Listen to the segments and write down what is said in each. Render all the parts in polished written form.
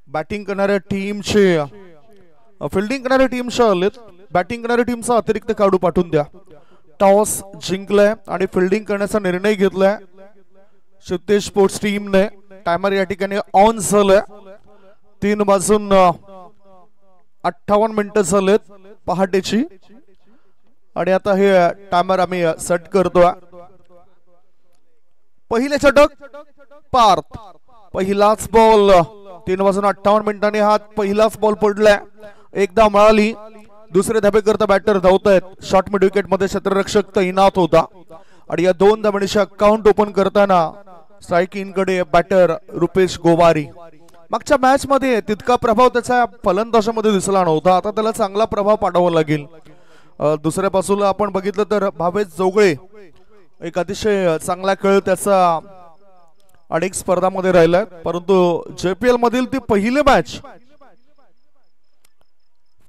Batting करणाऱ्या टीमचे fielding करणाऱ्या टीमच्या आलेत. बॅटिंग करणाऱ्या टीमचा अतिरिक्त खेळाडू पाठवून द्या. टॉस जिंकलाय आणि फिल्डिंग करण्याचा निर्णय घेतलाय शिवतेज स्पोर्ट्स टीमने. टायमर या ठिकाणी ऑन झालाय. 3 वाजून 58 मिनिटं झालेत पहाटेची आणि आता हे टायमर आम्ही सेट करतोय. पहिले षटक पार्थ. पहिलाच बॉल 3 वाजून 58 मिनिटांनी हा पहिलाच बॉल पडलाय. एकदा मिळाली. दुसरे धाबे करता बॅटर धावतायत. शॉर्ट मिड विकेट मध्ये क्षेत्ररक्षक तैनात होता आणि या 2 धाबांचे अकाउंट ओपन करताना स्ट्राईक इन कडे बॅटर रुपेश गोवारी. मागच्या मॅच मध्ये तितका प्रभाव त्याचा फलंदाजामध्ये दिसला नव्हता. आता त्याला चांगला प्रभाव पाठवावा लागेल. दुसऱ्या बाजूला आपण बघितलं तर भावेश जोगळे एक अतिशय चांगला खेळ त्याचा अनेक स्पर्धांमध्ये राहिलाय. परंतु JPL मधील ती पहिली मॅच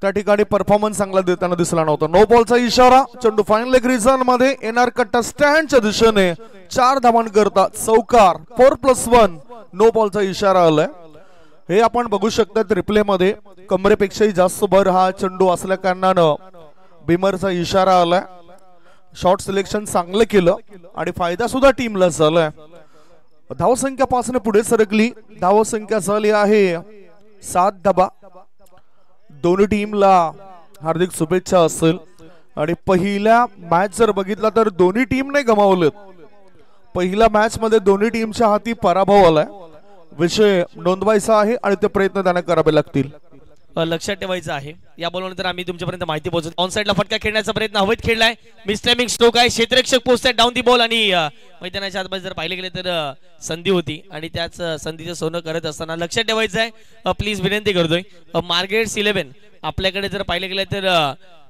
त्या ठिकाणी परफॉर्मन्स चांगला देताना दिसला नव्हता. नो बॉलचा इशारा. चेंडू फायनल लेग रिझन मध्ये येणार कट्टा स्टँडच्या दिशेने 4 धावांकरता चौकार 4+1 नो बॉलचा इशारा आलाय. हे आपण बघू शकता रिप्ले मध्ये. कमरेपेक्षाही जास्त भर हा चेंडू असल्या कारणानं बिमरचा इशारा आलाय. शॉर्ट सिलेक्शन चांगलं केलं आणि फायदा सुद्धा टीमला झालाय. धावसंख्या 5 ने पुढे सरकली. धावसंख्या झाली आहे 7 धाबा. दोन्ही टीमला हार्दिक शुभेच्छा असेल. आणि पहिल्या मॅच जर बघितला तर दोन्ही टीमने गमावलेत. पहिल्या मॅच मध्ये दोन्ही टीमच्या हाती पराभव आलाय. विषय नोंदवायचा आहे आणि ते प्रयत्न त्यांना करावे लागतील. लक्षात ठेवायचं आहे. या बॉलनंतर आम्ही तुमच्यापर्यंत माहिती पोहोचतो. ऑन साइडला फटका खेळण्याचा प्रयत्न हवेत खेळलाय. मिसटायमिंग स्ट्रोक आहे. क्षेत्ररक्षक पोहोचताय डाऊन दी बॉल आणि मैदानाच्या आतमध्ये जर पाहिले गेले तर संधी होती आणि त्याच संधीचं सोनं करत असताना लक्षात ठेवायचं आहे. प्लीज विनंती करतोय. मार्गरेट्स 11 आपल्याकडे जर पाहिले गेले तर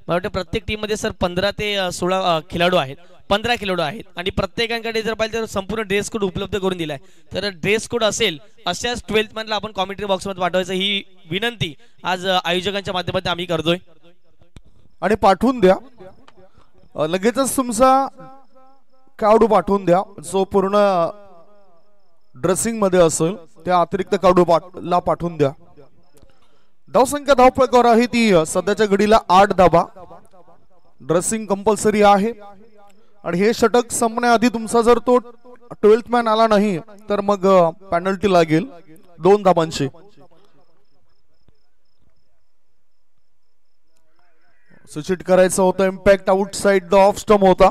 मला वाटतं प्रत्येक टीम मध्ये सर 15 ते 16 खेळाडू आहेत. 15 खेळाडू आहेत आणि प्रत्येकाकडे जर पाहिलं तर संपूर्ण ड्रेस कोड उपलब्ध करून दिलाय. तर ड्रेस कोड असेल अशाच 12th मधला आपण कॉमेंट्री बॉक्स मध्ये पाठवायचं ही विनंती आज आयोजकांच्या माध्यमातून आम्ही करतोय. आणि पाठवून द्या. लगेचच तुमचा खेळाडू पाठवून द्या जो पूर्ण ड्रेसिंग मध्ये असेल. त्या अतिरिक्त खेळाडूला पाठवून द्या. धावसंख्या धावपळकावर आहे ती सध्याच्या घडीला 8 धाबा. ड्रेसिंग कंपल्सरी आहे आणि हे षटक संपण्याआधी तुमचा जर तो 12th मॅन आला नाही तर मग पेनल्टी लागेल 2 धाबांची. सूचित करायचं होतं. Impact outside the off stump होता.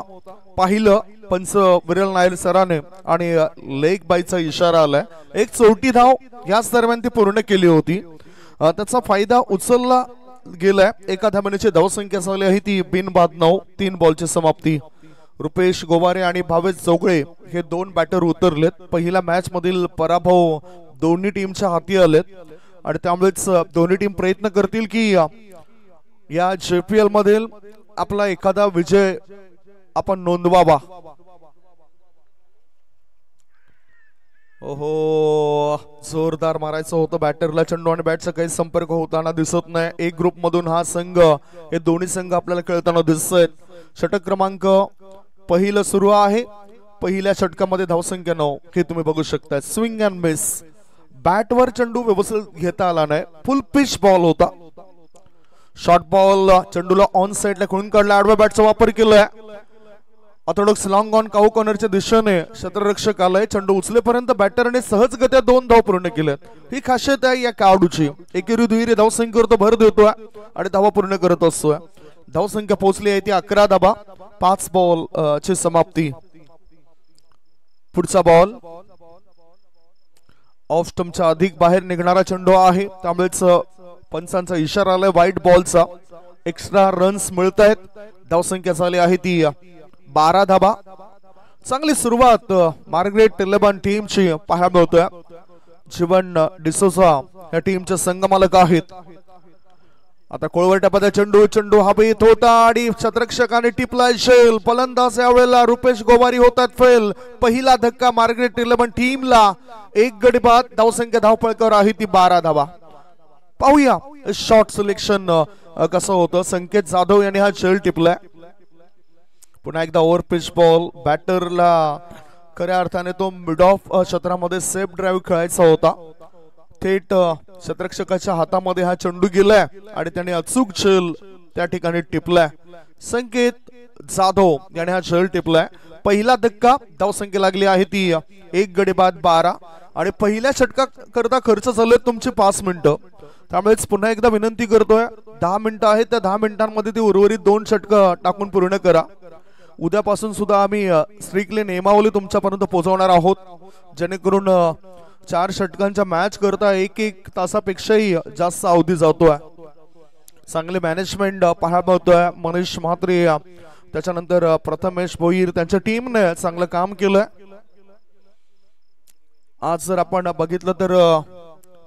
पाहिलं पंच विरल नायर सराने आणि लेग बायचा इशारा आलाय. एक 34 धाव याच दरम्यान ती पूर्ण केली होती. त्याचा फायदा उचलला गेलाय. एका धाब्याची धावसंख्या झाली आहे ती बिनबाद 9. 3 बॉलची समाप्ती. रुपेश गोवारे आणि भावेश जोगळे हे 2 बॅटर उतरलेत. पहिल्या मॅच मधील पराभव दोन्ही टीमच्या हाती आलेत आणि त्यामुळेच दोन्ही टीम प्रयत्न करतील की या JPL मधील आपला एखादा विजय आपण नोंदवावा. ओहो जोरदार मारायचं होतं बॅटरला. चेंडू आणि बॅटचा काही संपर्क होताना दिसत नाही. एक ग्रुप मधून हा संघ हे दोन्ही संघ आपल्याला खेळताना दिसत आहेत. षटक क्रमांक पहिलं सुरू आहे. पहिल्या षटकामध्ये धावसंख्या 9 हे तुम्ही बघू शकता. Swing and miss. बॅटवर चेंडू व्यवस्थित घेता आला नाही. फुल पिच बॉल होता. शॉर्ट बॉल चेंडूला ऑन साइडला खेळून काढला. आडव्या बॅटचा वापर केलाय. ऑर्थोडॉक्स लॉंग ऑन काऊ कॉर्नरच्या दिशेने क्षेत्ररक्षक आलाय. चेंडू उचलेपर्यंत बॅटरने सहजगत्या 2 धाव पूर्ण केल्यात. ही खासियत आहे या खेळाडूची. एकेरी दुहेरी धावसंख्येवर तो भर देतोय आणि धावा पूर्ण करत असतोय. धावसंख्या पोहोचली आहे ती 11 धाबा. 5 बॉल ची समाप्ती. पुढचा बॉल ऑफ स्टंपच्या अधिक बाहेर निघणारा चेंडू आहे. त्यामुळेच पंचांचा इशारा आलाय वाईट बॉलचा. एक्स्ट्रा रन्स मिळत आहेत. धावसंख्या झाली आहे ती 12 धाबा. चांगली सुरुवात मार्गरेट 11 टीमची पाहायला मिळतोय. जीवन डिसोजा या टीमचे संघमालक आहेत. आता कोळवट्या पदा चेंडू हवेत होता आणि क्षेत्ररक्षकाने टिपला शेल. फलंदाज यावेळेला रुपेश गोवारी होतात फेल. पहिला धक्का मार्गरेट 11 टीमला. 1 गडी बाद. धावसंख्या धावपळकावर आहे ती 12 धाबा. पाहूया शॉर्ट सिलेक्शन कसं होतं. संकेत जाधव यांनी हा शेल टिपलाय. पुन्हा एकदा ओव्हर पिच बॉल. बॅटरला खऱ्या अर्थाने तो मिड ऑफ क्षेत्रामध्ये सेफ ड्राईव्ह खेळायचा होता. थेट क्षेत्ररक्षकाच्या हातामध्ये हा चेंडू गेलाय आणि त्याने अचूक झेल त्या ठिकाणी टिपलाय. संकेत जाधव याने हा झेल टिपलाय. पहिला धक्का, धावसंख्या लागली आहे ती 1 गडी बाद 12 आणि पहिल्या षटका करता खर्च झाले तुमचे 5 मिनिटं. त्यामुळेच पुन्हा एकदा विनंती करतोय, 10 मिनिटं आहेत, त्या 10 मिनिटांमध्ये ती उर्वरित 2 षटकं टाकून पूर्ण करा. उद्यापासून सुद्धा आम्ही स्ट्रिक्टली नियमावली तुमच्यापर्यंत पोहोचवणार आहोत, जेणेकरून 4 षटकांच्या मॅच करता 1 तासापेक्षाही जास्त अवधी जातोय. चांगले मॅनेजमेंट पाहायला मिळतोय. मनीष म्हात्रे, त्याच्यानंतर प्रथमेश भोईर, त्यांच्या टीमने चांगलं काम केलंय. आज जर आपण बघितलं तर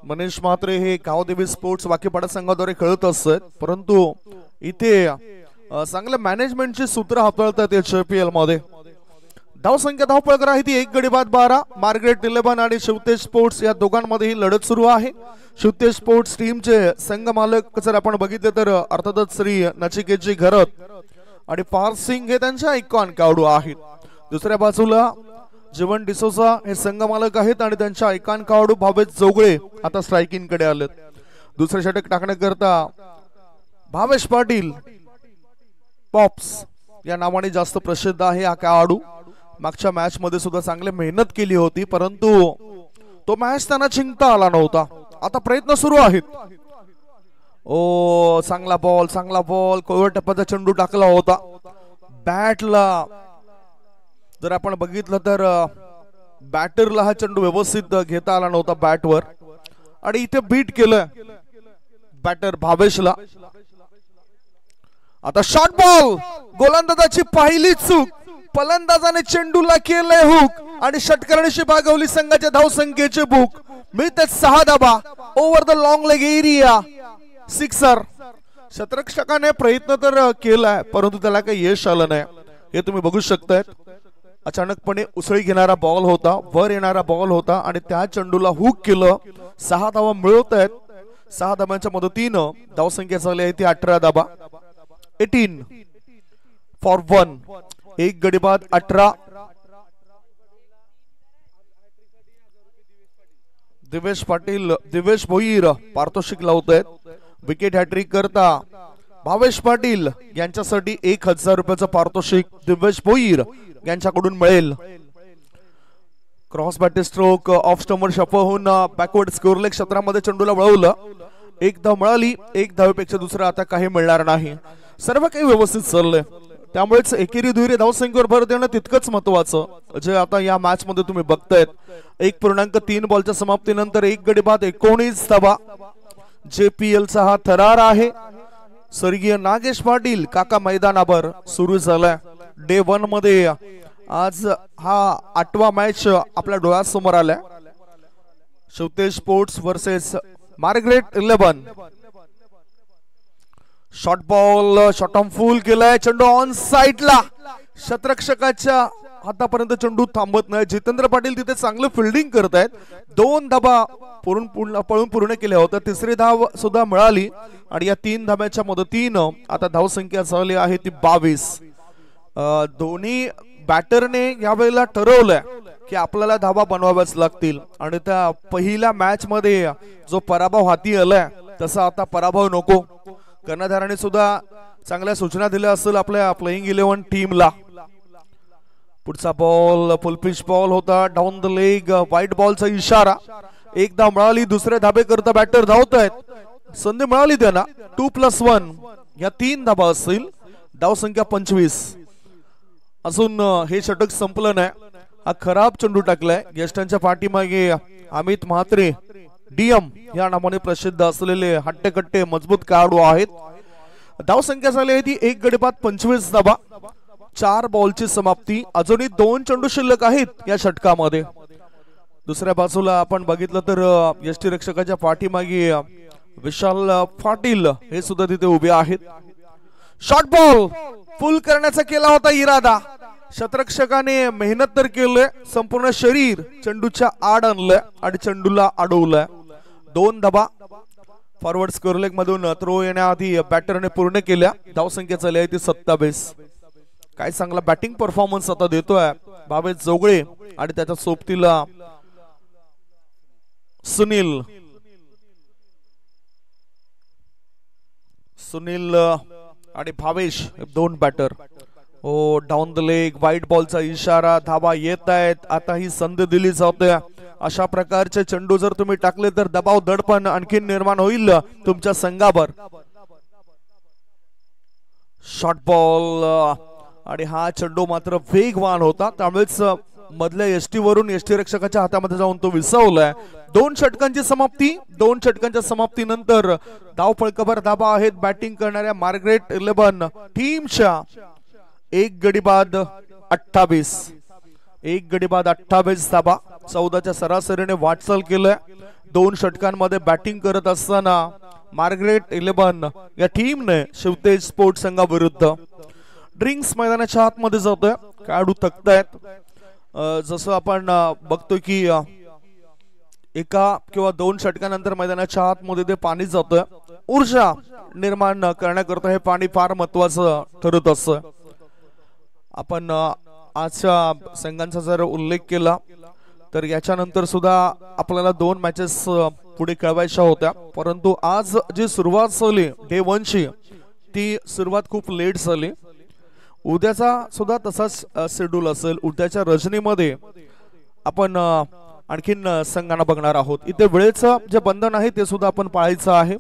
मनीष म्हात्रे हे गावदेवी स्पोर्ट्स वाकीपाडा संघाद्वारे खेळत असतात, परंतु इथे चांगल्या मॅनेजमेंटची सूत्र हाताळतात HPL मध्ये. धावसंख्या धावपळकर आहे ती 1 गडी बाद 12. मार्गरेट 11 आणि शिवतेज स्पोर्ट्स या दोघांमध्ये ही लढत सुरू आहे. शिवतेज स्पोर्ट्स टीमचे संघ मालक जर आपण बघितले तर अर्थातच श्री नचिकेतजी घरत आणि पार सिंग हे त्यांच्या आयकॉन खेळाडू आहेत. दुसऱ्या बाजूला जीवन डिसोजा हे संघ मालक आहेत आणि त्यांच्या आयकॉन खेळाडू भावेश जोगळे आता स्ट्रायकिंग कडे आलेत. दुसरे षटक टाकण्याकरता भावेश पाटील पॉप्स या नावाने जास्त प्रसिद्ध आहे हा खेळाडू. मागच्या मॅच मध्ये सुद्धा चांगली मेहनत केली होती, परंतु तो मॅच त्यांना जिंकता आला नव्हता. आता प्रयत्न सुरू आहेत. ओ चांगला बॉल कोवळ टप्प्याचा चेंडू टाकला होता. बॅटला जर आपण बघितलं तर बॅटरला हा चेंडू व्यवस्थित घेता आला नव्हता बॅटवर आणि इथे बीट केलं बॅटर भावेशला. आता शॉर्ट बॉल, गोलंदाजाची पहिली चूक, फलंदाजाने चेंडूला केलंय हुक आणि षटकर्णीशी भागवली संघाच्या धावसंख्येचे बुक. मिळते 6 धावा. Over the long leg area, sixer. क्षेत्ररक्षकाने प्रयत्न तर केलाय, परंतु त्याला काही यश आलं नाही. हे तुम्ही बघू शकताय. अचानकपणे उसळी घेणारा बॉल होता, वर येणारा बॉल होता आणि त्या चेंडूला हुक केलं. 6 धावा मिळवत आहेत. 6 धावांच्या मदतीनं धावसंख्या झाली आहे ती 18 धावा. 18 फॉर 1. 1 गडी बाद 18. दिवेश पाटील, दिवेश भोईर पारितोषिक लावत आहेत. विकेट हॅट्रिक करता भावेश पाटील यांच्यासाठी 1000 रुपयाचं पारितोषिक दिवेश भोईर यांच्याकडून मिळेल. Cross Betty stroke, of stumper शफ होऊन बॅकवर्ड स्कोरलेग क्षेत्रामध्ये चेंडूला वळवलं. 1 धाव मिळाली. 1 धावेपेक्षा दुसरा आता काही मिळणार नाही. सर्व काही व्यवस्थित चाललंय. त्यामुळेच एकेरी दुहेरी धावसंख्येवर भर देणं तितकंच महत्वाचं, जे आता या मॅच मध्ये तुम्ही बघतायत. 1.3 बॉलच्या समाप्तीनंतर 1 गडी बाद 19 धावा. JPL चा हा थरार आहे. स्वर्गीय नागेश पाटील काका मैदानावर सुरू झालाय. डे 1 मध्ये आज हा 8वा मॅच आपल्या डोळ्यासमोर आलाय. Shivtej sports versus Margaret 11. Short ball, short on फुल केलाय. चेंडू ऑन साइडला. क्षेत्ररक्षकाच्या हातापर्यंत चेंडू थांबत नाही. जितेंद्र पाटील तिथे चांगलं फिल्डिंग करतायत. 2 धावा पळून पूर्ण केल्या होत्या. तिसरी धाव सुद्धा मिळाली आणि या 3 धाव्याच्या मदतीनं आता धावसंख्या झाली आहे ती 22. दोन्ही बॅटरने यावेळेला ठरवलंय की आपल्याला धावा बनवाव्याच लागतील आणि त्या पहिल्या मॅच मध्ये जो पराभव हाती आलाय तसा आता पराभव नको. कर्णधाराने सुद्धा चांगल्या सूचना दिल्या असेल आपल्या प्लेइंग 11 टीमला. पुढचा बॉल फुल पिच बॉल होता, डाऊन द लेग, व्हाईट बॉलचा इशारा. 1 धाव मिळाली. दुसऱ्या धाबे करता बॅटर धावत आहेत. संधी मिळाली त्यांना. 2+1 या 3 धाबा असतील. धावसंख्या 25. अजून हे षटक संपलं नाही. हा खराब चेंडू टाकलाय. ज्येष्ठांच्या पाठीमागे अमित म्हात्रे DM या नावाने प्रसिद्ध असलेले हट्टेकट्टे मजबूत खेळाडू आहेत. धावसंख्या झाली आहे ती 1 गडी बाद 25 धावा. 4 बॉलची समाप्ती. अजूनही 2 चेंडू शिल्लक आहेत या षटकामध्ये. दुसऱ्या बाजूला आपण बघितलं तर यष्टीरक्षकाच्या पाठीमागे विशाल पाटील हे सुद्धा तिथे उभे आहेत. शॉर्ट बॉल फुल करण्याचा केला होता इरादा. क्षेत्ररक्षकाने मेहनत तर केलंय. संपूर्ण शरीर चेंडूच्या आड आणलंय आणि चेंडूला अडवलंय. 2 धाबा फॉरवर्ड स्कोर लेग मधून थ्रो येण्याआधी बॅटरने पूर्ण केल्या. धावसंख्या झाली आहे ती 27. काय चांगला बॅटिंग परफॉर्मन्स आता देतोय भावेश जोगळे आणि त्याच्या सोबतीला सुनील. सुनील आणि भावेश दोन batter. Oh down the leg, white बॉलचा इशारा, धावा येत आहेत. आता ही संधी दिली जाते. अशा प्रकारचे चेंडू जर तुम्ही टाकले तर दबाव दडपण आणखी निर्माण होईल तुमच्या संघावर. शॉर्ट बॉल आणि हा चेंडू मात्र वेगवान होता, त्यामुळेच मधल्या एसटी वरून एसटी रक्षकाच्या हातामध्ये जाऊन तो विसवलाय. 2 षटकांची समाप्ती. 2 षटकांच्या समाप्तीनंतर धावफलकावर धाबा आहेत बॅटिंग करणाऱ्या मार्ग्रेट 11 टीमच्या. 1 गडी बाद 28. 1 गडी बाद 28 धाबा. 14च्या सरासरीने वाटचाल केलंय. 2 षटकांमध्ये बॅटिंग करत असताना मार्ग्रेट 11 या टीमने शिवतेज स्पोर्ट्स संघाविरुद्ध. ड्रिंक्स मैदानाच्या आतमध्ये जातोय. खेळाडू थकतायत. जसं आपण बघतोय की एका किंवा 2 षटकानंतर मैदानाच्या आतमध्ये ते पाणी जातोय. ऊर्जा निर्माण करण्याकरता हे पाणी फार महत्वाचं ठरत असतं. आपण आजच्या संघांचा जर उल्लेख केला तर याच्यानंतर सुद्धा आपल्याला 2 मॅचेस पुढे खेळवायच्या होत्या, परंतु आज जी सुरुवात झाली डे 1 ची ती सुरुवात खूप लेट झाली. उद्याचा सुद्धा तसाच शेड्यूल असेल. उद्याच्या रजनीमध्ये आपण आणखीन संघांना बघणार आहोत. इथे वेळेचं जे बंधन आहे ते सुद्धा आपण पाळायचं आहे.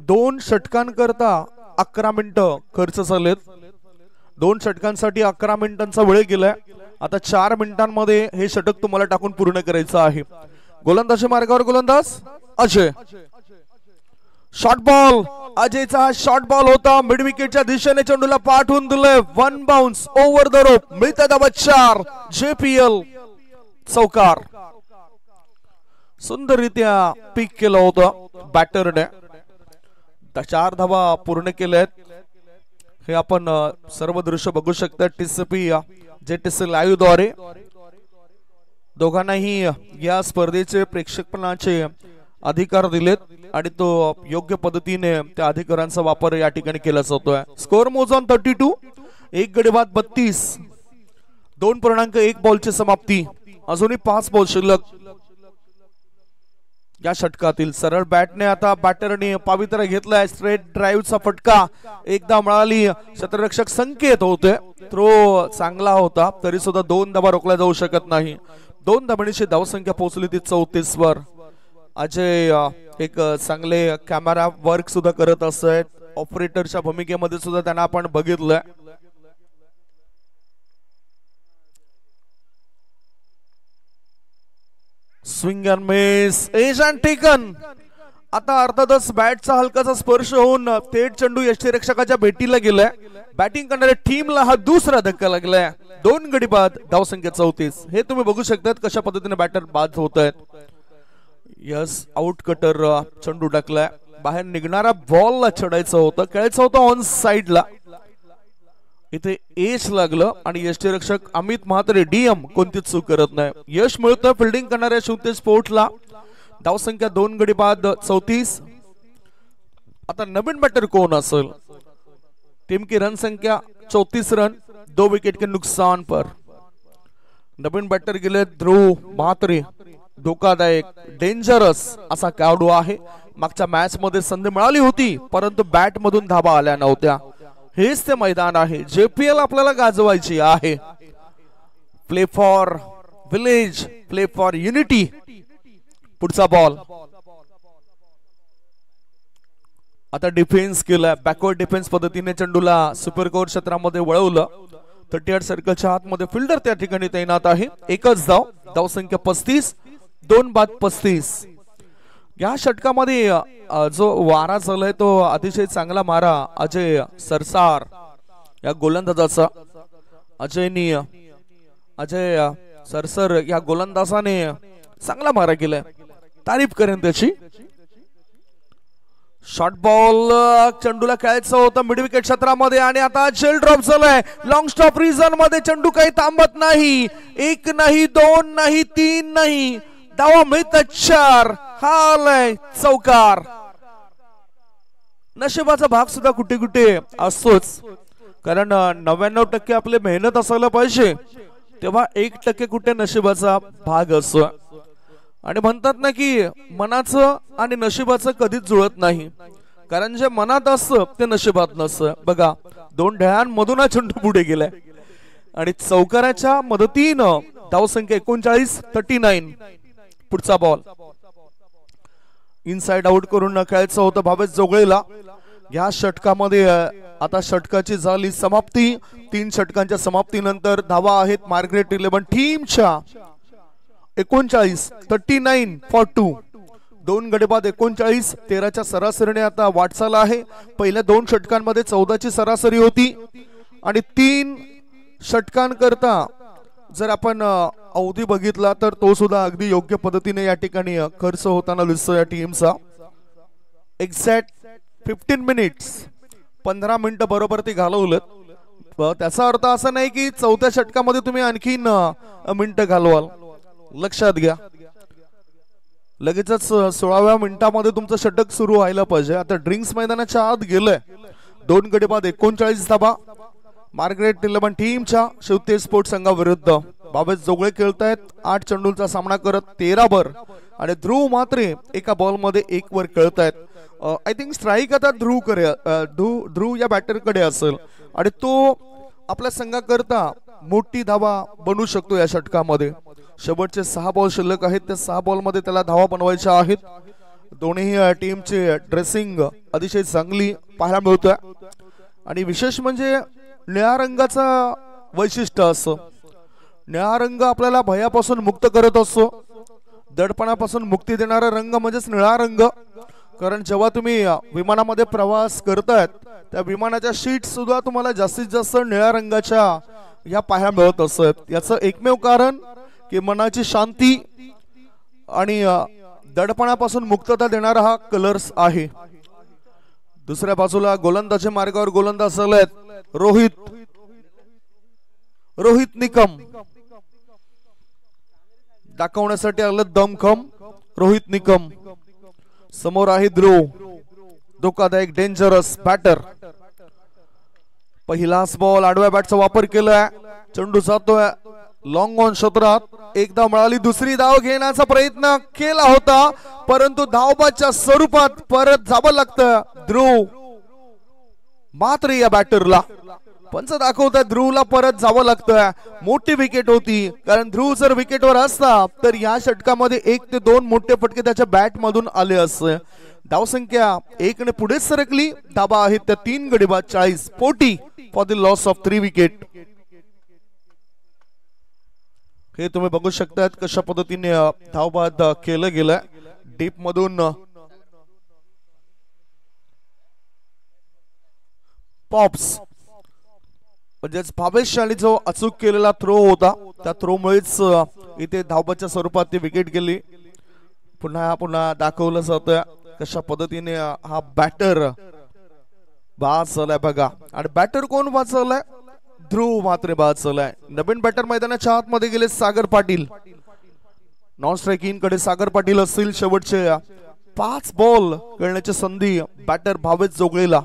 2 षटकांकरता 11 मिनिटं खर्च झालेत. 2 षटकांसाठी 11 मिनिटांचा वेळ गेलाय. आता 4 मिनिटांमध्ये हे षटक तुम्हाला टाकून पूर्ण करायचं आहे. गोलंदाजी मार्गावर गोलंदाज अजय. Short ball. अजयचा हा शॉर्ट बॉल होता. मिड विकेटच्या दिशेने चेंडूला पाठवून दिले. 1 बाउन्स ओव्हर द रोप. मिळते धावा 4. JPL चौकार. सुंदररित्या पिक केलं होतं बॅटरने. 4 धावा पूर्ण केल्यात. हे आपण सर्व दृश्य बघू शकता TCP JTC लाईव्ह द्वारे. दोघांनाही या स्पर्धेचे प्रेक्षकपणाचे अधिकार दिलेत आणि तो योग्य पद्धतीने त्या अधिकारांचा वापर या ठिकाणी केला जातोय. स्कोर मोजून 32. 1 गडी बाद 32. 2.1 बॉलची समाप्ती. अजूनही 5 बॉल शिल्लक या षटकातील. सरळ बॅटने आता बॅटरने पावित्र्य घेतलाय. स्ट्रेट ड्राईव्हचा फटका एकदा मिळाली. क्षेत्ररक्षक संकेत होते. थ्रो चांगला होता तरी सुद्धा 2 धावा रोखल्या जाऊ शकत नाही. 2 धाबांची धावसंख्या पोहोचली ती 34 वर. अजय एक चांगले कॅमेरा वर्क सुद्धा करत असत. ऑपरेटरच्या भूमिकेमध्ये सुद्धा त्यांना आपण बघितलंय. Swing and miss. Edge and taken. आता अर्थातच बॅटचा हलकाचा स्पर्श होऊन थेट चेंडू यष्टीरक्षकाच्या भेटीला गेलाय. बॅटिंग करणाऱ्या टीमला हा दुसरा धक्का लागलाय. 2 गडी बाद धावसंख्या 34. हे तुम्ही बघू शकतात कशा पद्धतीने बॅटर बाद होत आहेत. यस आउट कटर चेंडू टाकलाय. बाहेर निघणारा बॉलला चढायचं होतं, खेळायचं होतं ऑन साइडला. इथे एच लागलं आणि यष्टीरक्षक अमित म्हात्रे DM कोणतीच चूक करत नाही. यश मिळतं फिल्डिंग करणाऱ्या शिवतेज स्पोर्ट्सला. धावसंख्या 2 गडी बाद 34. आता नवीन बॅटर कोण असेल? टीम की रन संख्या 34 रन, 2 विकेट के नुकसान पर. नवीन बॅटर गेले ध्रुव म्हात्रे. धोकादायक डेंजरस असा खेळाडू आहे. मागच्या मॅच मध्ये संधी मिळाली होती परंतु बॅट मधून धाबा आल्या नव्हत्या. हेच ते मैदान आहे. JPL आपल्याला गाजवायची आहे. Play for village, play for unity. पुढचा बॉल. आता डिफेन्स केलाय. बॅकवर्ड डिफेन्स पद्धतीने चेंडूला सुपर कोर क्षेत्रामध्ये वळवलं. 38 सर्कलच्या आतमध्ये फिल्डर त्या ठिकाणी तैनात आहे. एकच धाव. धावसंख्या 35. 2 बाद 35. या षटकामध्ये जो वारा चाललाय तो अतिशय चांगला मारा अजय सरसार या गोलंदाजाचा. अजय सरसर या गोलंदाजाने चांगला मारा केलाय. तारीफ करेन त्याची. Short ball. चेंडूला खेळायचं होतं मिड विकेट क्षेत्रामध्ये आणि आता शेल ड्रॉप झालाय. लॉंग स्टॉप रिझन मध्ये चेंडू काही थांबत नाही. 1 नाही 2 नाही 3 नाही. धावा मिळतात 4. हा आलाय चौकार. नशिबाचा भाग सुद्धा कुठे कुठे असतोच, कारण 99% आपले मेहनत असायला पाहिजे तेव्हा 1% कुठे नशिबाचा भाग असतो. आणि म्हणतात ना की मनाचं आणि नशिबाचं कधीच जुळत नाही. कारण जे मनात असतं ते नशिबात नसतं. बघा, 2 ढळ्यांमधून हा चेंडू पुढे गेलाय आणि चौकाराच्या मदतीनं धावसंख्या 39, 39. पुढचा बॉल इनसाइड आउट करून खेळायचं होतं भावेश जोगळेला. या षटकामध्ये आता षटकाची झाली समाप्ती. 3 षटकांच्या समाप्तीनंतर धावा आहेत मार्ग्रेट 11 टीमच्या 39, 39 for 2. 2 गडी बाद 39, 13च्या सरासरीने आता वाटचाल आहे. पहिल्या 2 षटकांमध्ये 14ची सरासरी होती आणि 3 षटकांकरता जर आपण अवधी बघितला तर तो सुद्धा अगदी योग्य पद्धतीने या ठिकाणी खर्च होताना दिसतो या टीमचा. एक्झॅक्ट 15 मिनिट्स, 15 मिनिटं बरोबर ती घालवलं. त्याचा अर्थ असा नाही की 4थ्या षटकामध्ये तुम्ही आणखीन मिनिटं घालवाल. लक्षात घ्या, लगेचच 16व्या मिनिटामध्ये तुमचं षटक सुरू व्हायला पाहिजे. आता ड्रिंक्स मैदानाच्या आत गेलंय. 2 गडी बाद 39 धाबा मार्ग्रेट 11 टीमच्या शिवते स्पोर्ट्स संघाविरुद्ध. भावेश जोगळे खेळतायत 8 चेंडूंचा सामना करत 13 वर आणि ध्रुव मात्रे एका बॉल मध्ये 1 वर खेळतायत. आय थिंक स्ट्राईक आता ध्रुव या बॅटरकडे असेल आणि तो आपल्या संघाकरता मोठी धावा बनवू शकतो या षटकामध्ये. शेवटचे 6 बॉल शिल्लक आहेत. त्या 6 बॉल मध्ये त्याला धावा बनवायच्या आहेत. दोन्ही टीमचे ड्रेसिंग अतिशय चांगली पाहायला मिळतोय आणि विशेष म्हणजे निळ्या रंगाचा वैशिष्ट्य असं. निळा रंग आपल्याला भयापासून मुक्त करत असतो. दडपणापासून मुक्ती देणारा रंग म्हणजेच निळा रंग. कारण जेव्हा तुम्ही विमानामध्ये प्रवास करतायत त्या विमानाच्या शीट सुद्धा तुम्हाला जास्तीत जास्त निळ्या रंगाच्या ह्या पाहायला मिळत असत. याचं एकमेव कारण की मनाची शांती आणि दडपणापासून मुक्तता देणारा हा कलर्स आहे. दुसऱ्या बाजूला गोलंदाजी मार्गावर गोलंदाज आहेत रोहित निकम. दाखवण्यासाठी आलं दमखम रोहित निकम. समोर आहे ध्रुव, धोकादायक डेंजरस बॅटर. पहिलाच बॉल आडव्या बॅटचा वापर केलाय. चेंडू जातोय लॉंग ऑन क्षेत्रात. एकदा मिळाली, दुसरी धाव घेण्याचा प्रयत्न केला होता परंतु धावबाच्या स्वरूपात परत जावं लागतं ध्रुव मात्र या बॅटरला. पंच दाखवतात ध्रुवला परत जावं लागतं. मोठी विकेट होती कारण ध्रुव जर विकेटवर असता तर या षटकामध्ये 1 ते 2 मोठे फटके त्याच्या बॅट मधून आले असते. धावसंख्या 1 ने पुढे सरकली. धाबा आहेत त्या 3 गडी बाद 40 40 for the loss of 3 wicket. हे तुम्ही बघू शकतात कशा पद्धतीने धावबाद केलं गेलं. डीप मधून पॉप्स म्हणजेच भावेश आणि जो अचूक केलेला थ्रो होता त्या थ्रोमुळेच इथे धावबाच्या स्वरूपात ती विकेट गेली. पुन्हा दाखवलं जातं कशा पद्धतीने हा बॅटर बाद झालाय बघा. आणि बॅटर कोण वाचवलाय? ध्रुव मात्र बाद झालाय. नवीन बॅटर मैदानाच्या आतमध्ये गेले सागर पाटील. नॉन स्ट्रायकिंग कडे सागर पाटील असतील. शेवटचे 5 बॉल खेळण्याची संधी बॅटर भावेश जोगळेला.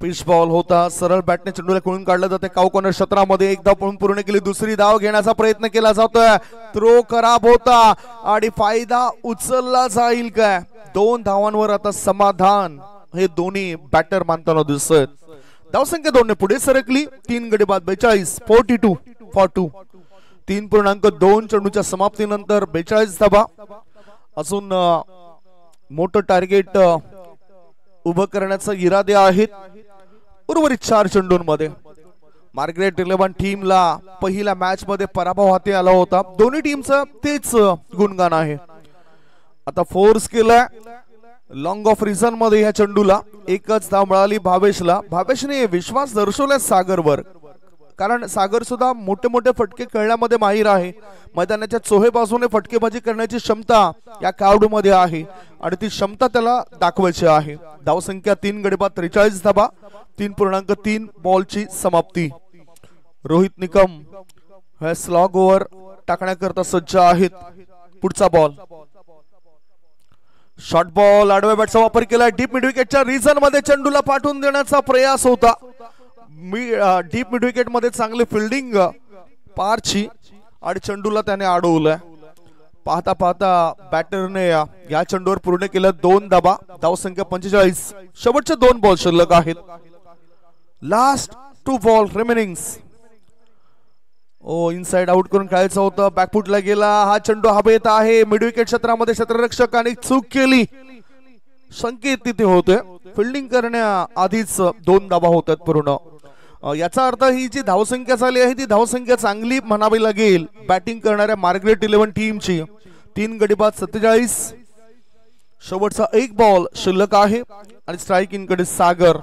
पिच बॉल होता. सरळ बॅटने चेंडूला खेळून काढलं जाते काऊ कॉर्नर क्षेत्रामध्ये. एक धाव पळून पूर्ण केली. दुसरी धाव घेण्याचा प्रयत्न केला जातोय. थ्रो खराब होता आणि फायदा उचलला जाईल काय? 2 धावांवर आता समाधान हे दोन्ही बॅटर मानताना दिसत. धावसंख्या 2 ने पुढे सरकली. 3 गडी बाद 42 42 for 2. 3.2 चेंडूच्या समाप्तीनंतर 42 धावा. अजून मोठं टार्गेट उभं करण्याचा इरादे आहेत. उर्वरित 4 चेंडूंमध्ये मार्ग्रेट 11 टीमला पहिल्या मॅच मध्ये पराभव हाती आला होता. दोन्ही टीमचं तेच गुणगान आहे. आता फोर्स केलाय लॉंग ऑफ रिझन मध्ये ह्या चेंडूला. 1च धाव मिळाली भावेशला. भावेशने विश्वास दर्शवलाय सागरवर कारण सागर सुद्धा मोठे मोठे फटके खेळण्यामध्ये माहीर आहे. मैदानाच्या चोहे बाजूने फटकेबाजी करण्याची क्षमता या खेळाडूमध्ये आहे आणि ती क्षमता त्याला दाखवायची आहे. धावसंख्या 3 गडी बाद 43 धावा. 3.3 बॉलची समाप्ती. रोहित निकम हे स्लॉग ओव्हर टाकण्याकरता सज्ज आहेत. पुढचा बॉल शॉर्ट बॉल आडव्या बॅटचा वापर केला. डीप मिड विकेटच्या रिझन मध्ये चेंडूला पाठवून देण्याचा प्रयास होता. डीप मिड विकेट मध्ये चांगली फिल्डिंग पारची आणि चेंडूला त्याने अडवलंय. पाहता पाहता बॅटरने या चेंडूवर पूर्ण केलं 2 धाबा. धावसंख्या 45. शेवटचे 2 बॉल शिल्लक आहेत. Last 2 ball remainings. Inside out करून खेळायचं होतं. बॅकफुटला गेला. हा चेंडू हवेत आहे. मिड विकेट क्षेत्रामध्ये क्षेत्ररक्षकाने चूक केली. संकेत तिथे होते. फिल्डिंग करण्याआधीच 2 धाबा होतात पूर्ण. याचा अर्थ ही जी धावसंख्या झाली आहे ती धावसंख्या चांगली म्हणावी लागेल बॅटिंग करणाऱ्या मार्गरेट 11 टीमची. 3 गडी बाद 47. शेवटचा 1 बॉल शिल्लक आहे आणि स्ट्राईक इन कडे सागर.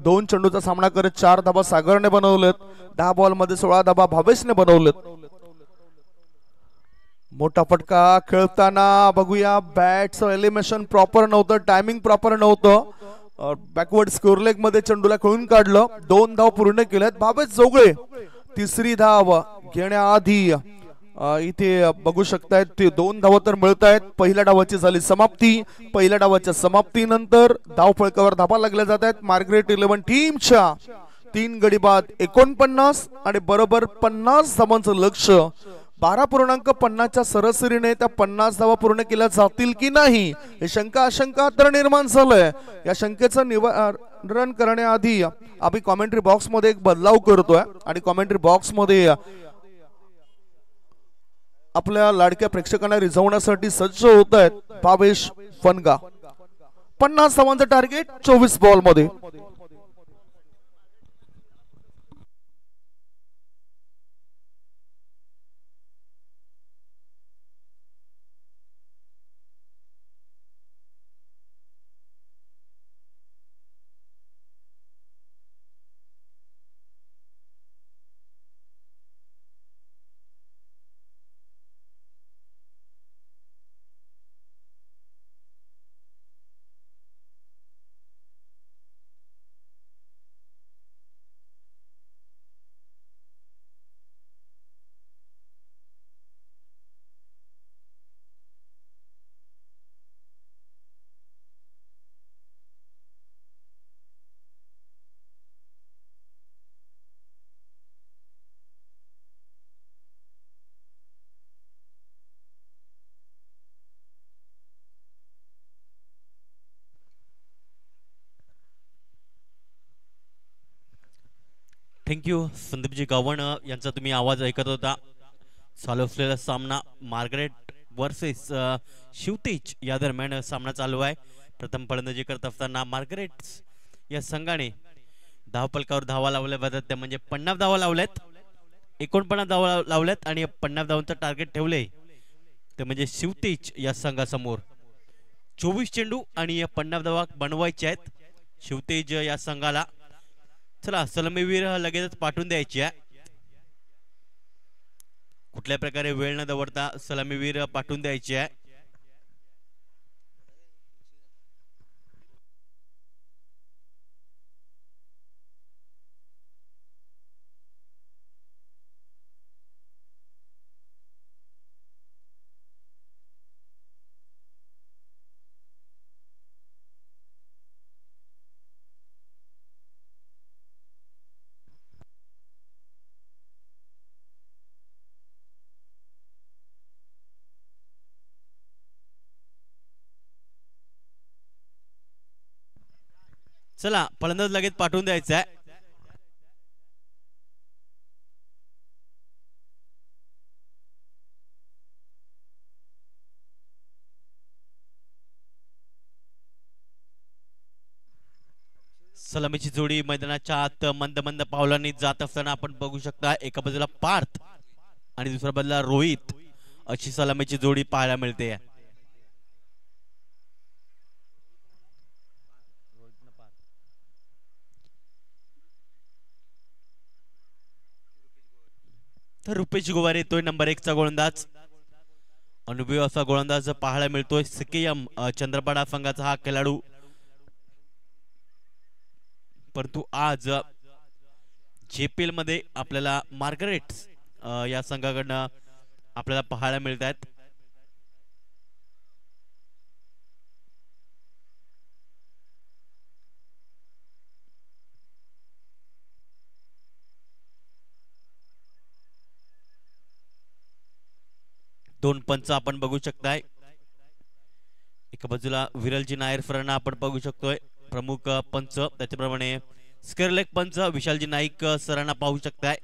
2 चेंडूचा सामना करत 4 धाबा सागरने बनवलेत. 10 बॉल मध्ये 16 धाबा भावेशने बनवलेत. मोठा फटका खेळताना बघूया. बॅटचं एलिमिनेशन प्रॉपर नव्हतं. टायमिंग प्रॉपर नव्हतं. बॅकवर्ड स्कोर लेग मध्ये चेंडूला खेळून काढलं. 2 धाव पूर्ण केल्यात भावेश जोगळे. 3री धाव घेण्याआधी इथे बघू शकतायत ते 2 धावा तर मिळत आहेत. पहिल्या डावाची झाली समाप्ती. पहिल्या डावाच्या समाप्तीनंतर धाव फळकावर धाबा लागल्या जात आहेत मार्गरेट 11 टीमच्या. 3 गडी बाद 49 आणि बरोबर 50 धावांचं लक्ष. 12.50च्या सरासरीने त्या 50 धावा पूर्ण केल्या जातील की नाही हे शंका आशंका तर निर्माण झालंय. या शंकेचं निवारण करण्याआधी आम्ही कॉमेंट्री बॉक्स मध्ये एक बदलाव करतोय आणि कॉमेंट्री बॉक्स मध्ये आपल्या लाडक्या प्रेक्षकांना रिझवण्यासाठी सज्ज होत आहेत भावेश फनगा. 50 धावांचं टार्गेट 24 बॉल मध्ये. थँक्यू संदीपजी गावण यांचा तुम्ही आवाज ऐकत होता. चालू असलेला सामना मार्गरेट वर्सेस शिवतेज या दरम्यान सामना चालू आहे. प्रथम फलंदाजी करत असताना मार्गरेट या संघाने धावपलकावर धावा लावल्या जातात त्या म्हणजे 50 धावा लावल्यात. 49 धावा लावल्यात आणि 50 धावांचं टार्गेट ठेवले ते म्हणजे शिवतेज या संघासमोर. 24 चेंडू आणि 50 धावा बनवायच्या आहेत शिवतेज या संघाला. चला सलामीवीर लगेचच पाठवून द्यायची आहे. कुठल्या प्रकारे वेळ न दवडता सलामीवीर पाठवून द्यायची आहे. चला फलंदाज लगेच पाठवून द्यायचा आहे. सलामीची जोडी मैदानाच्या आत मंद मंद पावलांनी जात असताना आपण बघू शकता. एका बाजूला पार्थ आणि दुसऱ्या बाजूला रोहित अशी सलामीची जोडी पाहायला मिळते. तर रुपेश गोवार येतोय नंबर 1 चा गोलंदाज. अनुभवी असा गोलंदाज पाहायला मिळतोय. सिकेएम चंद्रपाडा संघाचा हा खेळाडू. परंतु आज जेपीएल मध्ये आपल्याला मार्गरेट या संघाकडनं आपल्याला पाहायला मिळत आहेत. दोन पंच आपण बघू शकताय. एका बाजूला विरलजी नायर सरांना आपण बघू शकतोय प्रमुख पंच, त्याच्याप्रमाणे स्क्वेअर लेग पंच विशालजी नाईक सरांना पाहू शकताय.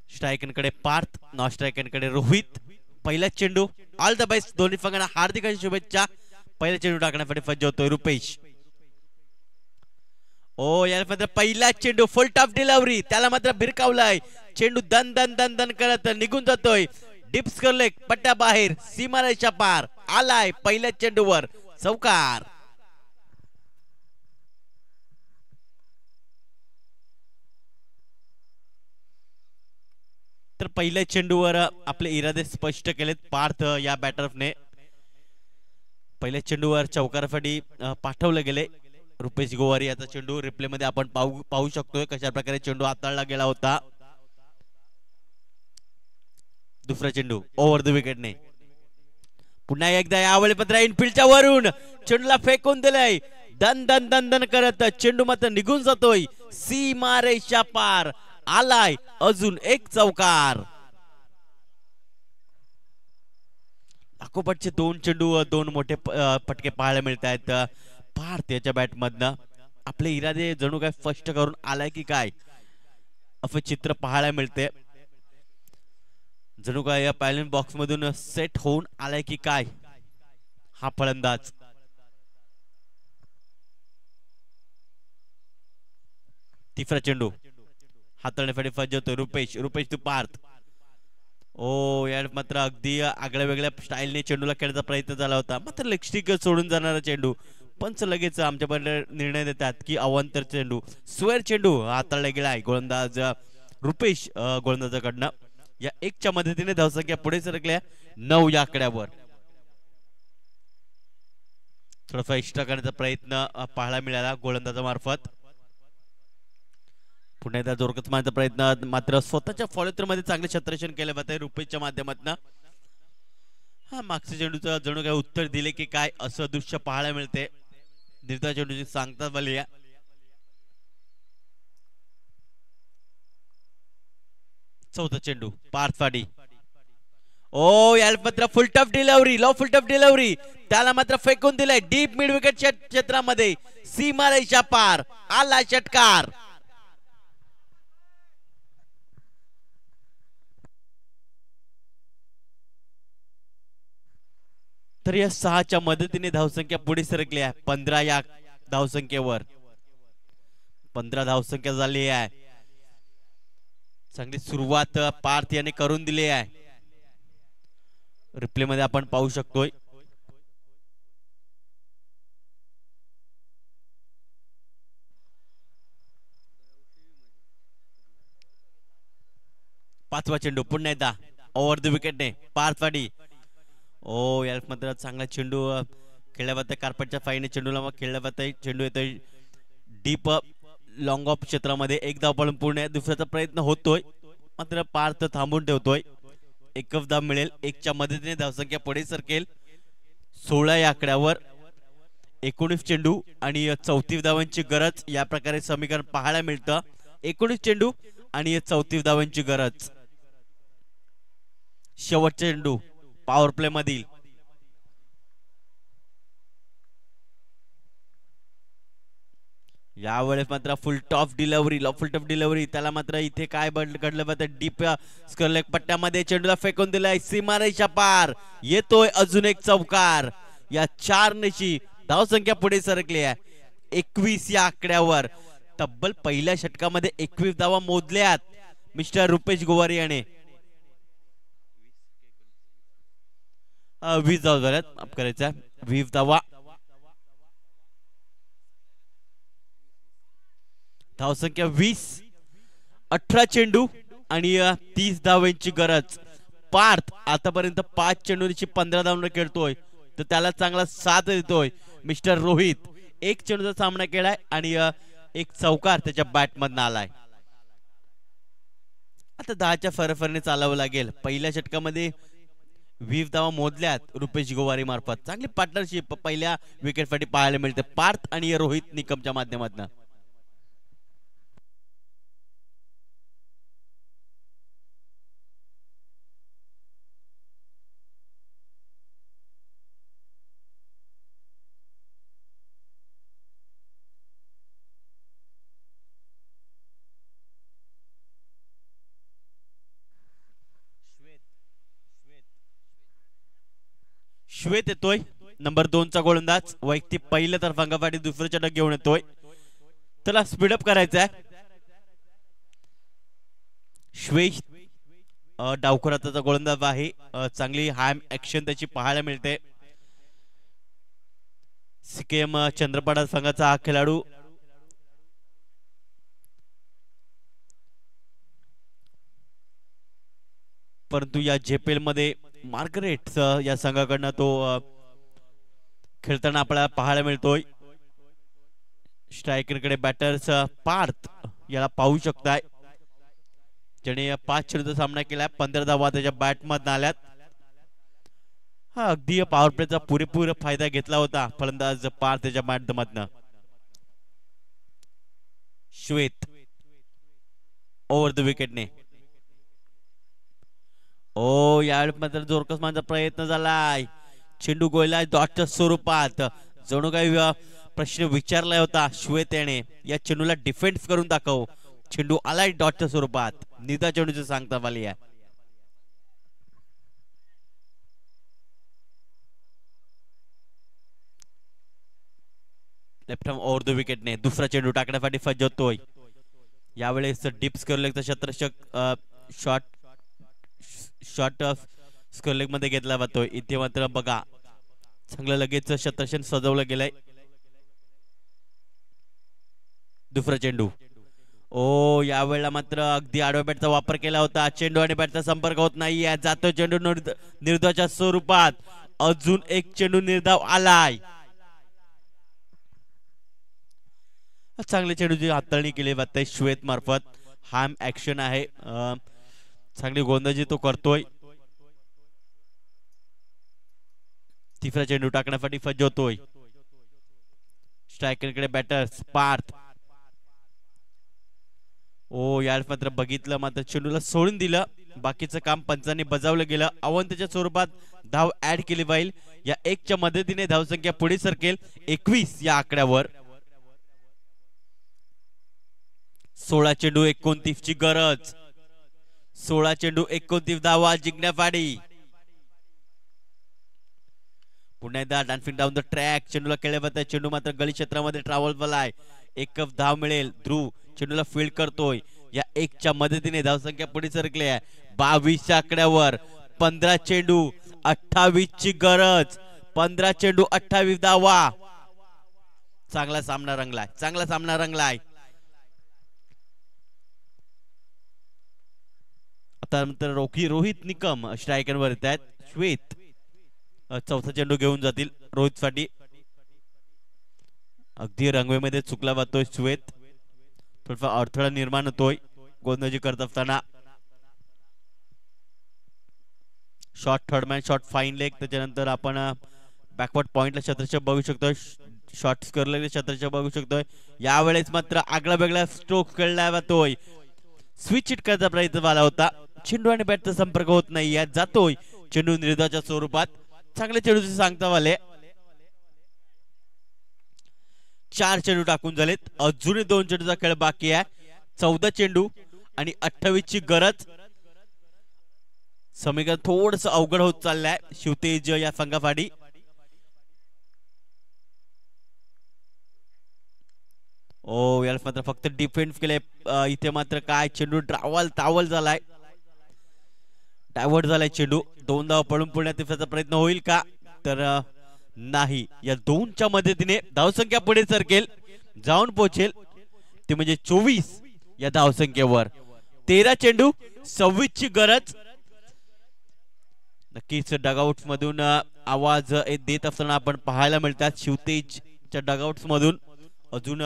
स्ट्रायकरकडे पार्थ, नॉन स्ट्रायकरकडे रोहित. पहिला चेंडू, ऑल द बेस्ट दोन्ही संघांना हार्दिक शुभेच्छा. पहिला चेंडू टाकण्यासाठी सज्ज होतोय रुपेश. ओ यार मात्र पहिला चेंडू फुल टॉप डिलिव्हरी, त्याला मात्र भिरकावलाय. चेंडू दन दन दन दन करत निघून जातोय. डीप स्क्वेअर लेग पट्ट्या बाहेर, सीमारेषा पार आलाय. पहिल्या चेंडूवर चौकार. तर पहिल्या चेंडूवर आपले इरादे स्पष्ट केलेत पार्थ या बॅटरने. पहिल्या चेंडूवर चौकारासाठी पाठवले गेले रुपेश गोवारी. याचा चेंडू रिप्ले मध्ये आपण पाहू शकतोय कशा प्रकारे चेंडू हाताळला गेला होता. दुसरा चेंडू ओव्हर द विकेटने. पुन्हा एकदा यावेळी पत्र इनफिल्डच्या वरून चेंडूला फेकून दिलाय. दन दन दन दन करत चेंडू मात्र निघून जातोय. सीमारेषा पार आलाय. अजून एक चौकार. लागोपाठचे दोन चेंडू, दोन मोठे फटके पाहायला मिळत आहेत पार्थ याच्या बॅट मधनं. आपले इरादे जणू काय स्पष्ट करून आलाय की काय असं चित्र पाहायला मिळते. जणू काय या पॅलेन बॉक्स मधून सेट होऊन आलाय की काय हा फलंदाज. तिसरा चेंडू हाताळण्यासाठी सज्ज होतो रुपेश. रुपेश टू पार्थ. ओ यार मात्र अगदी आगळ्या वेगळ्या स्टाईलने चेंडूला खेळण्याचा प्रयत्न झाला होता, मात्र लेगस्टिक सोडून जाणारा चेंडू. पंच लगेच आमच्याकडे निर्णय देतात की अवांतर चेंडू, स्क्वेअर चेंडू हाताळला गेलाय गोलंदाज रुपेश गोलंदाजाकडनं. या एकच्या मदतीने धावसंख्या पुढे सरकल्या 9 या आकड्यावर. थोडासा एक्स्ट्रा करण्याचा प्रयत्न पाहायला मिळाला गोलंदाजामार्फत. पुन्हा एकदा जोरकस मारण्याचा प्रयत्न, मात्र स्वतःच्या फॉलोथ्रू मध्ये चांगले क्षेत्ररक्षण केले जाते रुपेशच्या माध्यमातून. हा मागच्या चेंडूचं जणू काय उत्तर दिले की काय असं दृश्य पाहायला मिळते. निर्धार चेंडूची सांगता झाली. चौथा चेंडू पार्थवाडी. ओ यार मात्र फुल टफ डिलिव्हरी, लो फुल टफ डिलिव्हरी, त्याला मात्र फेकून दिलाय डीप मिड विकेट क्षेत्रामध्ये. सीमारेषा पार आला षटकार. तर या 6च्या मदतीने धावसंख्या पुढे सरकली आहे 15 या धावसंख्येवर. 15 धावसंख्या झाली आहे. चांगली सुरुवात पार्थ याने करून दिली आहे. रिप्ले मध्ये आपण पाहू शकतोय. पाचवा चेंडू पुन्हा एकदा ओव्हर द विकेटने पार्थवाडी. ओ यार मात्र चांगला चेंडू खेळल्या जाते. कार्पेटच्या फाईने चेंडूला खेळल्या जाते. चेंडू येतोय डीप लॉंग ऑफ क्षेत्रामध्ये. एक धाव पळून पूर्ण दुसऱ्याचा प्रयत्न होतोय, मात्र पार्थ थांबून ठेवतोय. एकच धाव मिळेल. एकच्या मदतीने धावसंख्या पुढे सरकेल 16 या आकड्यावर. 19 चेंडू आणि 34 धावांची गरज, या प्रकारे समीकरण पाहायला मिळतं. 19 चेंडू आणि 34 धावांची गरज. शेवटचा चेंडू पॉवर प्ले मधील. यावेळेस मात्र फुल टॉप डिलिव्हरी, फुल टॉप डिलिव्हरी, त्याला मात्र इथे काय घडलं होतं डीप स्क्वेअर लेग पट्ट्यामध्ये चेंडूला फेकून दिलाय. सीमारेषा पार येतोय अजून एक चौकार. या 4 नेशी धावसंख्या पुढे सरकली आहे 21 या आकड्यावर. तब्बल पहिल्या षटकामध्ये 21 धावा मोजल्यात मिस्टर रुपेश गोवारी याने. 20 धावा झाल्यात, माफ करायचा 20 धावा. धावसंख्या 20, 18 चेंडू आणि 30 धावांची गरज. पार्थ आतापर्यंत 5 चेंडूंची 15 धावांवर खेळतोय, तर त्याला चांगला साथ देतोय मिस्टर रोहित. 1 चेंडूचा सामना केलाय आणि 1 चौकार त्याच्या बॅट मधून आलाय. आता 10च्या फरफरीने चालावं लागेल. पहिल्या षटकामध्ये 20 धावा मोजल्यात रुपेश गोवारी मार्फत. चांगली पार्टनरशिप पहिल्या विकेट साठी पाहायला मिळते पार्थ आणि रोहित निकमच्या माध्यमातून. श्वेत येतोय नंबर 2 चा गोलंदाज. वैयक्तिक पहिलं तर फंगाफाटी दुसरं षटक घेऊन येतोय. त्याला स्पीडअप करायचं आहे. श्वेत डावखुराचा गोलंदाज आहे. चांगली हाय ऍक्शन त्याची पाहायला मिळते. सिकेम चंद्रपाडा संघाचा हा खेळाडू परंतु या जेपेल मध्ये मार्गरेट या संघाकडनं तो खेळताना आपल्याला पाहायला मिळतोय. स्ट्रायकरकडे बॅटर्स पार्थ याला पाहू शकताय, ज्याने 5 चेंडूचा सामना केलाय. 15 धावा त्याच्या बॅटमधून आल्यात. हा अगदी पॉवर प्लेचा पुरेपूर फायदा घेतला होता फलंदाज पार्थ त्याच्या बॅटमधनं. श्वेत ओव्हर द विकेटने. ओ यावेळी मात्र जोरकसमाचा प्रयत्न झालाय. चेंडू गोयला डॉटच्या स्वरूपात. जणू काही प्रश्न विचारला होता श्वेत याने, या चेंडूला डिफेन्स करून दाखव. चेंडू आलाय डॉटच्या स्वरूपात. निदा चेंडूची सांगता आली आहे. लेफ्ट हॅम ओव्हर द विकेटने दुसरा चेंडू टाकण्यासाठी सज्ज होतोय. यावेळेस डिप्स करलेगचा शतरक्षक शॉट स्क्वेअर लेग मध्ये घेतला जातोय. इथे मात्र बघा चांगलं लगेच शतरक्षण सजवलं गेलंय. दुसरा चेंडू. ओ यावेळेला मात्र अगदी आडव्या बॅटचा वापर केला होता. चेंडू आणि बॅटचा संपर्क होत नाहीये. जातो चेंडू निर्धावाच्या स्वरूपात. अजून एक चेंडू निर्धाव आलाय. चांगले चेंडूची हाताळणी केली जाते श्वेत मार्फत. हार्म ऍक्शन आहे. चांगली गोलंदाजी तो करतोय. तिसरा चेंडू टाकण्यासाठी सज्ज होतोय. स्ट्रायकरकडे बॅटर्स पार्थ. ओ यार मात्र बघितलं मात्र चेंडूला सोडून दिलं. बाकीचं काम पंचांनी बजावलं गेलं. अवंतच्या स्वरूपात धाव ऍड केली जाईल. या 1 च्या मदतीने धावसंख्या पुढे सरकेल 21 या आकड्यावर. 16 चेंडू 29 ची गरज. 16 चेंडू 29 धावा जिंकण्यासाठी. पुन्हा एकदा डान्सिंग डाऊन द ट्रॅक. चेंडूला खेळल्या जात. चेंडू मात्र गळी क्षेत्रामध्ये ट्रॅव्हल झालाय. 1 धाव मिळेल. ध्रुव चेंडूला फील्ड करतोय. या 1 च्या मदतीने धावसंख्या पुढे सरकली आहे 22 च्या आकड्यावर. 15 चेंडू 28 ची गरज. 15 चेंडू 28 धावा. चांगला सामना रंगलाय. चांगला सामना रंगलाय. आता नंतर रोहित निकम स्ट्रायकर वर येत आहेत. श्वेत चौथा चेंडू घेऊन जातील रोहित साठी. अगदी रंगवेमध्ये चुकला जातोय श्वेत. थोडाफार अडथळा निर्माण होतोय गोलंदाजी करत असताना. Short third man short fine leg. त्याच्यानंतर आपण बॅकवर्ड पॉइंटला शतरक्षक बघू शकतोय. शॉर्ट स्क्वेअर शतरक्षक बघू शकतोय. यावेळेस मात्र आगळा वेगळा स्ट्रोक खेळला जातोय. स्विच हिट करायचा प्रयत्न झाला होता. चेंडू आणि बॅटचा संपर्क होत नाही. जातोय चेंडू निर्धाच्या स्वरूपात. चांगले चेंडूचे सांगता वाले. 4 चेंडू टाकून झालेत. अजूनही 2 चेंडूचा खेळ बाकी आहे. 14 चेंडू आणि 28 ची गरज. समीकरण थोडस अवघड होत चाललंय शिवतेज या संघासाठी. ओ याला मात्र फक्त डिफेन्स केले. इथे मात्र काय चेंडू तावल झालाय. डायव्हर्ट झालाय चेंडू. 2 धाव पळून पुण्यात तिसऱ्याचा प्रयत्न होईल का तर नाही. या 2 च्या मदतीने धावसंख्या पुढे सरकेल. जाऊन पोहोचेल ते म्हणजे 24 या धावसंख्येवर. 13 चेंडू 26 ची गरज. नक्कीच डगआउट मधून आवाज देत असताना आपण पाहायला मिळतात शिवतेजच्या डगआउट मधून. अजून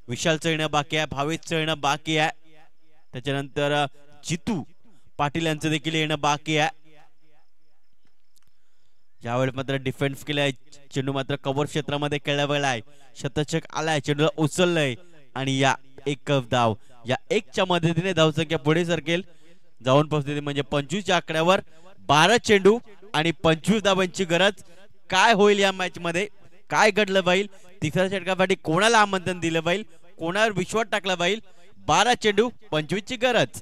विशालचं येणं बाकी आहे. भावेशचं येणं बाकी आहे. त्याच्यानंतर जितू पाटील यांचं देखील येणं बाकी आहे. यावेळी मात्र डिफेन्स केलाय. चेंडू मात्र कव्हर क्षेत्रामध्ये खेळला गेलाय. शतरक्षक आलाय. चेंडूला उचललंय आणि या 1 धाव. या 1 च्या मदतीने धावसंख्या पुढे सरकेल. जाऊन पोहोचते म्हणजे 25 च्या आकड्यावर. 12 चेंडू आणि 25 धावांची गरज. काय होईल या मॅच मध्ये? काय घडलं पाहिजे? तिसऱ्या षटकासाठी कोणाला आमंत्रण दिलं पाहिजे? कोणावर विश्वास टाकला पाहिजे? 12 चेंडू 25 ची गरज.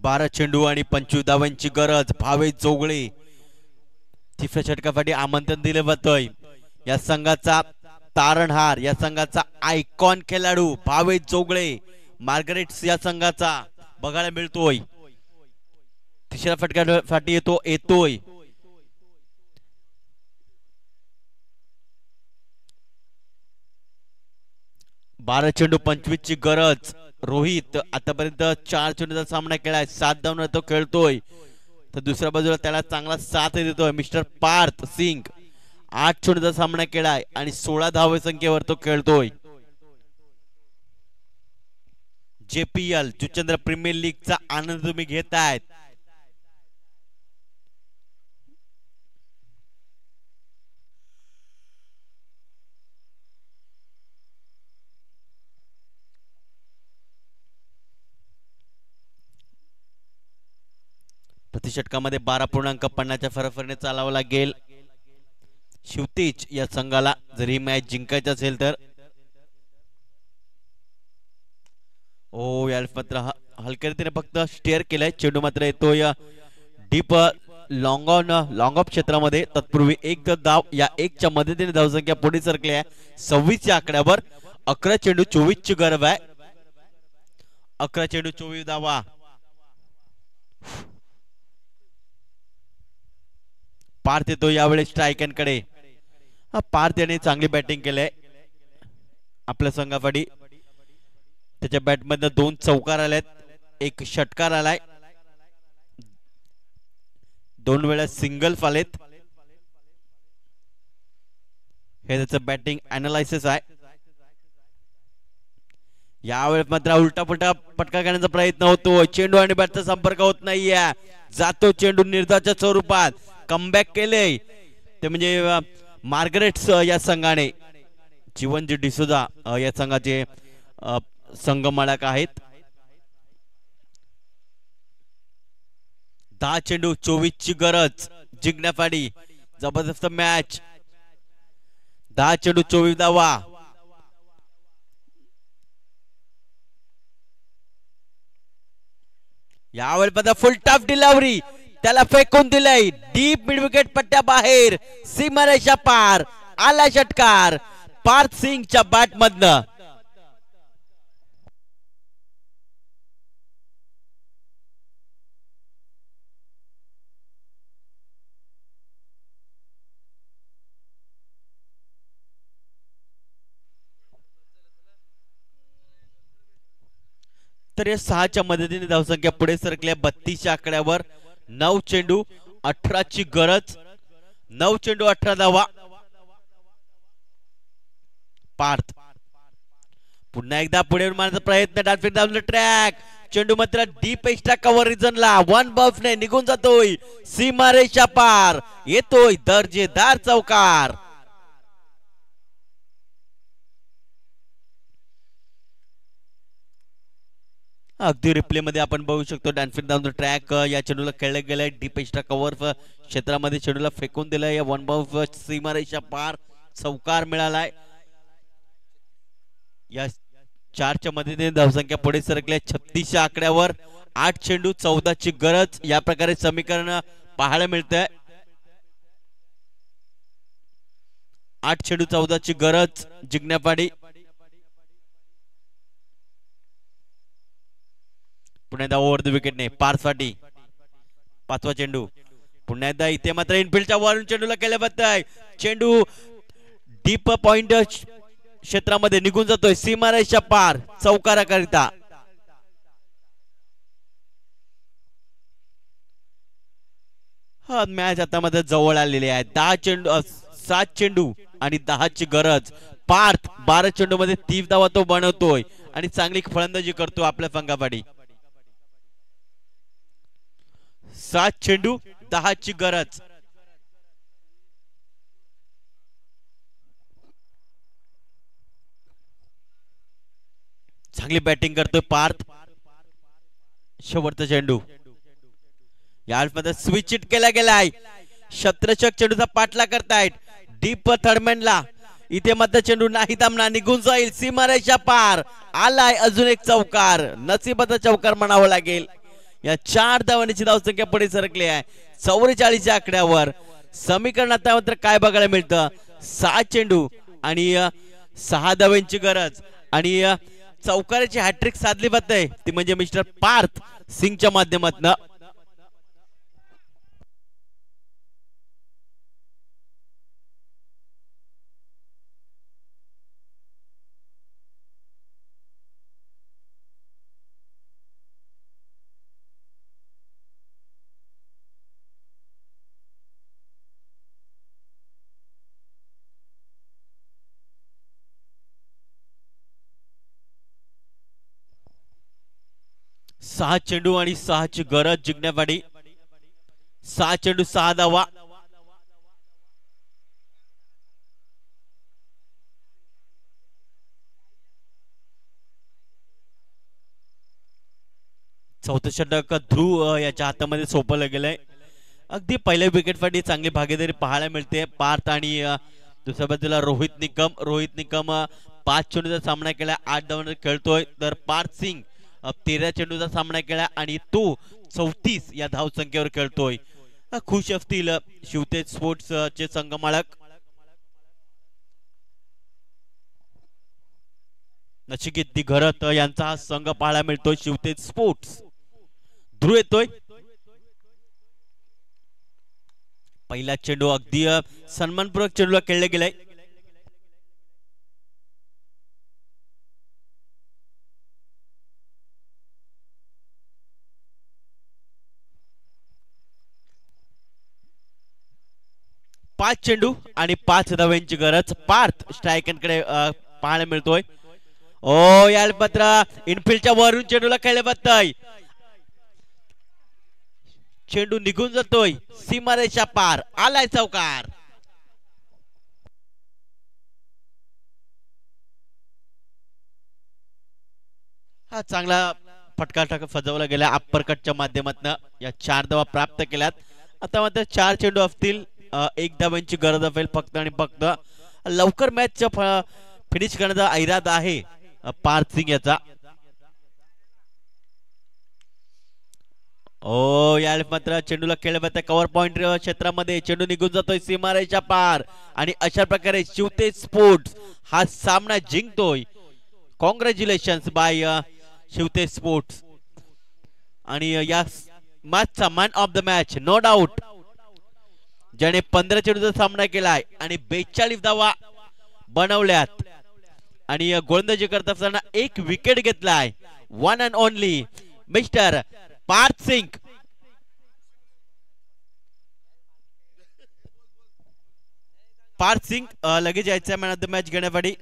12 चेंडू आणि 25 धावांची गरज. भावेश जोगळे तिसऱ्या षटकासाठी आमंत्रण दिले जातोय. या संघाचा तारणहार, या संघाचा आयकॉन खेळाडू भावेश जोगळे मार्गारेट्स या संघाचा बघायला मिळतोय. तिसऱ्या फटक्यासाठी येतोय. बारा चेंडू 25 ची गरज. रोहित आतापर्यंत 4 चेंडूचा सामना केलाय, 7 धावांवर तो खेळतोय. तर दुसऱ्या बाजूला त्याला चांगला साथ देतोय मिस्टर पार्थ सिंग. 8 चेंडूचा सामना केलाय आणि 16 धावे संख्येवर तो खेळतोय. JPL जुचंद्र प्रीमियर लीगचा आनंद तुम्ही घेतायत. प्रतिषटकामध्ये 12.50च्या फरफरीने चालावं लागेल शिवतेज या संघाला जर ही मॅच जिंकायची असेल तर. या मात्र हलक्या रीतीने फक्त स्टेअर केलाय. चेंडू मात्र येतोय डीप लॉंग ऑफ क्षेत्रामध्ये. तत्पूर्वी एक धाव या 1च्या मदतीने धावसंख्या पुढे सरकली आहे 26 च्या आकड्यावर. 11 चेंडू 24 ची गरज आहे. 11 चेंडू 24 धावा. पार्थ येतो यावेळी स्ट्रायकांकडे. पार्थ याने चांगली बॅटिंग केलंय आपल्या संघासाठी. त्याच्या बॅटमधनं 2 चौकार आलेत, 1 षटकार आलाय, 2 वेळा सिंगल आलेत. हे त्याचं बॅटिंग अनालायसिस आहे. यावेळेस मात्र उलटा पुलटा पटका करण्याचा प्रयत्न होतो. चेंडू आणि बॅटचा संपर्क होत नाहीये. जातो चेंडू निर्धाच्या स्वरूपात. कमबॅक केले ते म्हणजे मार्गारेट्स या संघाने. जीवनजी डिसोजा या संघाचे संघमालक आहेत. 10 चेंडू 24 ची गरज जिंकण्यासाठी. जबरदस्त मॅच. 10 चेंडू 24 धावा. यावेळी पदा फुल टफ डिलिव्हरी. त्याला फेकून दिलंय डीप मिड विकेट पट्ट्या बाहेर. सीमारेषा पार. आला षटकार पार्थ सिंगच्या बॅट मधनं. तर या 6च्या मदतीने धावसंख्या पुढे सरकल्या 32च्या आकड्यावर. 9 चेंडू 18 ची गरज. 9 चेंडू 18 धावा. पार्थ पुन्हा एकदा पुढे मारण्याचा प्रयत्न. Direct down track. चेंडू मात्र डीप एक्स्ट्रा कव्हर रिजनला 1 बफने निघून जातोय. सीमारेषा पार. येतोय दर्जेदार चौकार. अगदी रिप्ले मध्ये आपण बघू शकतो डॅन्फिन डाऊन द ट्रॅक या चेंडूला खेळले गेलाय. डीप एक्स्ट्रा कव्हर क्षेत्रामध्ये चेंडूला फेकून दिलाय. या 1 बॉल सीमारेषा पार चौकार मिळालाय. या 4च्या मदतीने धावसंख्या पुढे सरकल्या 36च्या आकड्यावर. 8 चेंडू 14 ची गरज. या प्रकारे समीकरण पाहायला मिळतंय. 8 चेंडू 14 ची गरज जिंकण्यासाठी. पुन्हा एकदा ओव्हर द विकेटने पार्थसाठी 5वा चेंडू. पुन्हा एकदा इथे मात्र इनफिल्डच्या वरून चेंडूला केले जातंय. चेंडू डीप पॉइंट क्षेत्रामध्ये निघून जातोय. सीमारेषा पार चौकाराकरिता. हा मॅच आता मात्र जवळ आलेली आहे. 7 चेंडू आणि 10 ची गरज. पार्थ 12 चेंडू मध्ये 30 धावा तो बनवतोय आणि चांगली फलंदाजी करतो आपल्या संघासाठी. 7 चेंडू 10 ची गरज. चांगली बॅटिंग करतोय पार्थ. शेवटचा चेंडू यामध्ये स्विच हिट केला गेलाय. शत्रचक चेंडूचा पाठला करतायत डीप थर्डमॅनला. इथे मात्र चेंडू नाही थांबणार, निघून जाईल. सीमारेषा पार. आलाय अजून एक चौकार. नशिबाचा चौकार म्हणावं लागेल. या 4 धावांची धावसंख्या पुढे सरकली आहे 44 च्या आकड्यावर. समीकरण आता मात्र काय बघायला मिळतं 6 चेंडू आणि 6 धावांची गरज आणि चौकाराची हॅट्रिक साधली जाते ती म्हणजे मिस्टर पार्थ सिंगच्या माध्यमातून. सहा चेंडू आणि 6 ची गरज जिंकण्यासाठी. 6 चेंडू 6 धावा. चौथं षटक ध्रुव याच्या हातामध्ये सोपवलं गेलंय. अगदी पहिल्या विकेटसाठी चांगली भागीदारी पाहायला मिळते पार्थ आणि दुसऱ्या बाजूला रोहित निकम 5 चेंडूचा सामना केला 8 धावांवर खेळतोय तर पार्थ सिंग 13 चेंडूचा सामना केला आणि तो 34 या धावसंख्येवर खेळतोय. खुश असतील शिवतेज स्पोर्ट्स चे संघमालक. नचिकेत दिघरत यांचा हा संघ पाहायला मिळतोय शिवतेज स्पोर्ट्स. ध्रुव येतोय. पहिला चेंडू अगदी सन्मानपूर्वक चेंडूला खेळले गेलाय. पाच चेंडू आणि 5 धावांची गरज. पार्थ स्ट्रायकरकडे पाहायला मिळतोय. ओ याल पत्र इनफिल्डच्या वरून चेंडूला खेळले बघताय. चेंडू निघून जातोय सीमारेषा पार. आलाय चौकार. हा चांगला फटका फजवला गेला अप्पर कटच्या माध्यमातून. या 4 धावा प्राप्त केल्यात. आता मात्र 4 चेंडू असतील 1 धावांची गरज असेल फक्त आणि फक्त. लवकर मॅच फिनिश करण्याचा इरादा आहे पार्थ सिंग याचा. ओ यार मात्र चेंडूला खेळले जाते कव्हर पॉइंट क्षेत्रामध्ये. चेंडू निघून जातोय सीमारेषा पार आणि अशा प्रकारे शिवतेज स्पोर्ट्स हा सामना जिंकतोय. Congratulations by Shivtej sports. आणि या मॅचचा man of the match no doubt ज्याने 15 चेंडूचा सामना केलाय आणि 42 धावा बनवल्यात आणि गोलंदाजी करत असताना 1 विकेट घेतलाय. One and only mister Parth Singh. Parth Singh लगेच यायचा मॅन ऑफ द मॅच घेण्यासाठी.